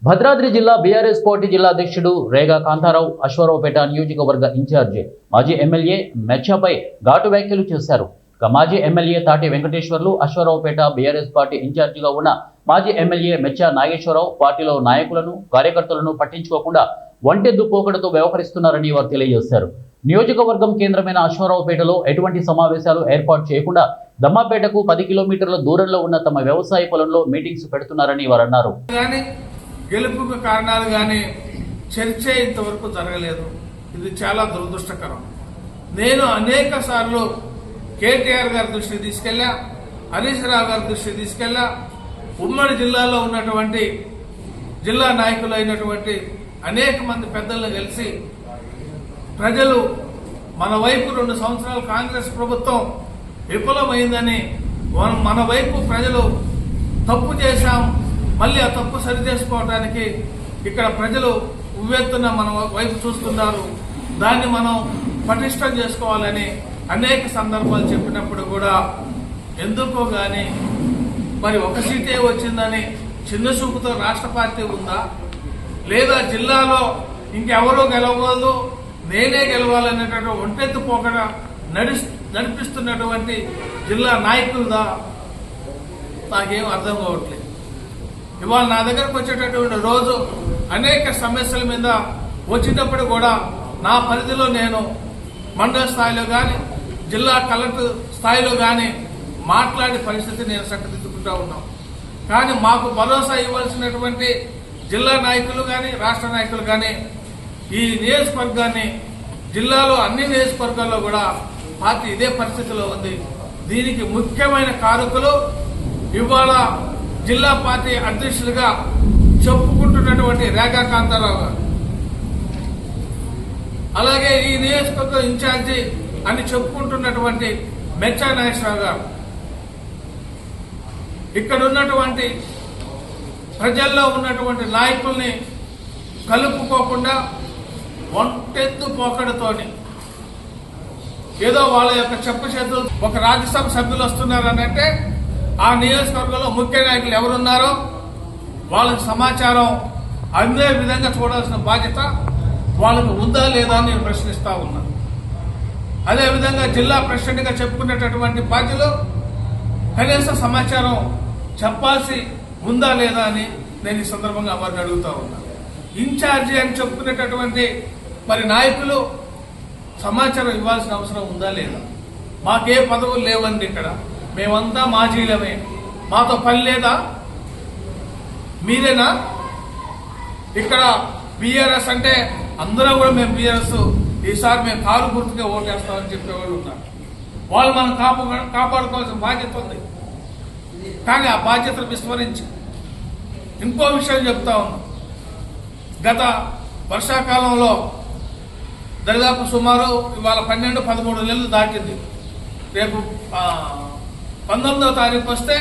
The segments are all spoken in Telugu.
భద్రాద్రి జిల్లా బీఆర్ఎస్ పార్టీ జిల్లా అధ్యక్షుడు రేగా కాంతారావు అశ్వారావుపేట నియోజకవర్గ ఇన్ఛార్జి మాజీ ఎమ్మెల్యే మెచ్చాపై ఘాటు వ్యాఖ్యలు చేశారు. మాజీ ఎమ్మెల్యే తాటి వెంకటేశ్వర్లు అశ్వారావుపేట బీఆర్ఎస్ పార్టీ ఇన్ఛార్జిగా ఉన్న మాజీ ఎమ్మెల్యే మెచ్చా నాగేశ్వరరావు పార్టీలో నాయకులను కార్యకర్తలను పట్టించుకోకుండా ఒంటెద్దు పోకడతో వ్యవహరిస్తున్నారని వారు తెలియజేశారు. నియోజకవర్గం కేంద్రమైన అశ్వారావుపేటలో ఎటువంటి సమావేశాలు ఏర్పాటు చేయకుండా దమ్మాపేటకు 10 కిలోమీటర్ల దూరంలో ఉన్న తమ వ్యవసాయ పొలంలో మీటింగ్స్ పెడుతున్నారని వారు అన్నారు. గెలుపుకు కారణాలు కానీ చర్చ ఇంతవరకు జరగలేదు. ఇది చాలా దురదృష్టకరం. నేను అనేక సార్లు కేటీఆర్ గారి దృష్టికి తీసుకెళ్లా, హరీష్ రావు గారి దృష్టికి తీసుకెళ్లా, ఉమ్మడి జిల్లాలో ఉన్నటువంటి జిల్లా నాయకులు అయినటువంటి అనేక మంది పెద్దలను కలిసి ప్రజలు మన వైపు 2 సంవత్సరాలు కాంగ్రెస్ ప్రభుత్వం విఫలమైందని, మన వైపు ప్రజలు తప్పు చేశాం, మళ్ళీ ఆ తప్పు సరి చేసుకోవడానికి ఇక్కడ ప్రజలు ఉవ్వెత్తున మన వైపు చూస్తున్నారు, దాన్ని మనం పటిష్టం చేసుకోవాలని అనేక సందర్భాలు చెప్పినప్పుడు కూడా ఎందుకో గాని మరి ఒక సీటే వచ్చిందని చిన్న చూపుతో రాష్ట్ర పార్టీ ఉందా, లేదా జిల్లాలో ఇంకెవరో గెలవకూడదు నేనే గెలవాలనేటువంటి ఒంటెత్తు పోకడ నడిపిస్తున్నటువంటి జిల్లా నాయకులదా నాకేం అర్థం కావట్లేదు. ఇవాళ నా దగ్గరకు వచ్చేటటువంటి రోజు అనేక సమస్యల మీద వచ్చినప్పుడు కూడా నా పరిధిలో నేను మండల స్థాయిలో కానీ జిల్లా కలెక్టర్ స్థాయిలో కానీ మాట్లాడే పరిస్థితి నేను చక్కదిద్దుకుంటూ ఉన్నాం. కానీ మాకు భరోసా ఇవ్వాల్సినటువంటి జిల్లా నాయకులు కానీ రాష్ట్ర నాయకులు కానీ ఈ నియోజకవర్గాన్ని జిల్లాలో అన్ని నియోజకవర్గాల్లో కూడా పార్టీ ఇదే పరిస్థితిలో ఉంది. దీనికి ముఖ్యమైన కారకులు ఇవాళ జిల్లా పార్టీ అధ్యక్షులుగా చెప్పుకుంటున్నటువంటి రేగా కాంతారావు గారు, అలాగే ఈ నియోజకవర్గం ఇన్ఛార్జి అని చెప్పుకుంటున్నటువంటి మెచ్చా నాగేశ్వరరావు గారు, ఇక్కడ ఉన్నటువంటి ప్రజల్లో ఉన్నటువంటి నాయకుల్ని కలుపుకోకుండా ఒంటెత్తు పోకడతోని ఏదో వాళ్ళ యొక్క చెప్పు చేతులు ఒక రాజ్యసభ సభ్యులు వస్తున్నారనంటే ఆ నియోజకవర్గంలో ముఖ్య నాయకులు ఎవరున్నారో వాళ్ళకి సమాచారం అందే విధంగా చూడాల్సిన బాధ్యత వాళ్ళకు ఉందా లేదా అని నేను ప్రశ్నిస్తా ఉన్నా. అదేవిధంగా జిల్లా ప్రెసిడెంట్గా చెప్పుకునేటటువంటి బాధ్యులు కనీస సమాచారం చెప్పాల్సి ఉందా లేదా అని నేను ఈ సందర్భంగా వారిని అడుగుతా ఉన్నా. ఇన్ఛార్జి అని చెప్పుకునేటటువంటి మరి నాయకులు సమాచారం ఇవ్వాల్సిన అవసరం ఉందా లేదా? మాకే పదవులు లేవండి, ఇక్కడ మేమంతా మాజీలమే, మాతో పని లేదా? మీరేనా? ఇక్కడ బీఆర్ఎస్ అంటే అందరూ కూడా మేము బీఆర్ఎస్ ఈసారి మేము కారు గుర్తుగా ఓటేస్తామని చెప్పేవాళ్ళు ఉన్నారు. వాళ్ళు మనం కాపాడుకోవాల్సిన బాధ్యత ఉంది. కానీ ఆ బాధ్యతను విస్మరించి ఇంకో విషయం చెప్తా ఉన్నాం. గత వర్షాకాలంలో దాదాపు సుమారు ఇవాళ 12-13 నెలలు దాటింది. రేపు 19వ తారీఖు వస్తే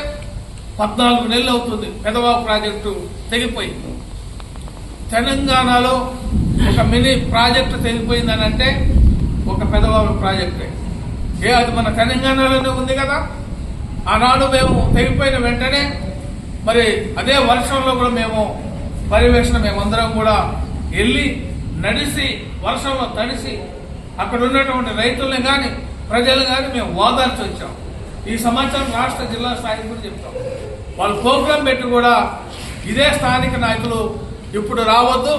14 నెలలు అవుతుంది పెదవాగు ప్రాజెక్టు తెగిపోయి. తెలంగాణలో ఒక మినీ ప్రాజెక్టు తెగిపోయిందని అంటే ఒక పెదవాగు ప్రాజెక్టే. అది మన తెలంగాణలోనే ఉంది కదా. ఆనాడు మేము తెగిపోయిన వెంటనే మరి అదే వర్షంలో కూడా మేము పర్యవేక్షణ మేమందరం కూడా వెళ్ళి నడిసి వర్షంలో తడిసి అక్కడ ఉన్నటువంటి రైతుల్ని కానీ ప్రజలు కానీ మేము ఓదార్చి వచ్చాం. ఈ సమాచారం రాష్ట్ర జిల్లా స్థాయికి కూడా చెప్తాం. వాళ్ళు ప్రోగ్రాం పెట్టి కూడా ఇదే స్థానిక నాయకులు ఇప్పుడు రావద్దు,